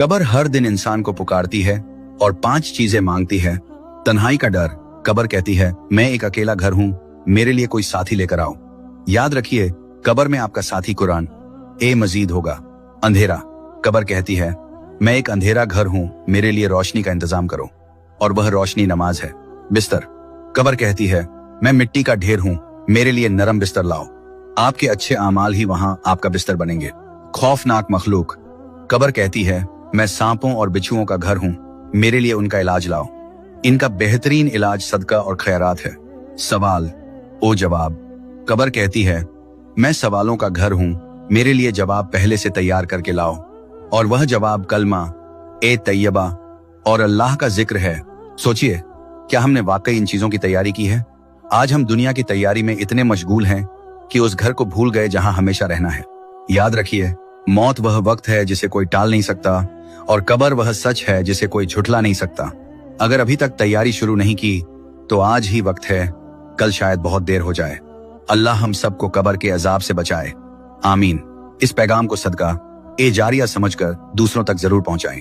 कब्र हर दिन इंसान को पुकारती है और 5 चीजें मांगती है। तन्हाई का डर, कब्र कहती है मैं एक अकेला घर हूं, मेरे लिए कोई साथी लेकर आओ। याद रखिए, कब्र में आपका साथी कुरान ए मजीद होगा। अंधेरा, कब्र कहती है मैं एक अंधेरा घर हूं, मेरे लिए रोशनी का इंतजाम करो, और वह रोशनी नमाज है। बिस्तर, कब्र कहती है मैं मिट्टी का ढेर हूं, मेरे लिए नरम बिस्तर लाओ। आपके अच्छे आमाल ही वहां आपका बिस्तर बनेंगे। खौफनाक मखलूक, कब्र कहती है मैं सांपों और बिच्छुओं का घर हूं, मेरे लिए उनका इलाज लाओ। इनका बेहतरीन इलाज सदका और खैरात है। सवाल ओ जवाब, कब्र कहती है मैं सवालों का घर हूं, मेरे लिए जवाब पहले से तैयार करके लाओ, और वह जवाब कलमा ए तैयबा और अल्लाह का जिक्र है। सोचिए, क्या हमने वाकई इन चीजों की तैयारी की है? आज हम दुनिया की तैयारी में इतने मशगूल हैं कि उस घर को भूल गए जहां हमेशा रहना है। याद रखिए, मौत वह वक्त है जिसे कोई टाल नहीं सकता, और कब्र वह सच है जिसे कोई झुठला नहीं सकता। अगर अभी तक तैयारी शुरू नहीं की तो आज ही वक्त है, कल शायद बहुत देर हो जाए। अल्लाह हम सबको कब्र के अजाब से बचाए, आमीन। इस पैगाम को सदका ए जारिया समझकर दूसरों तक जरूर पहुंचाएं।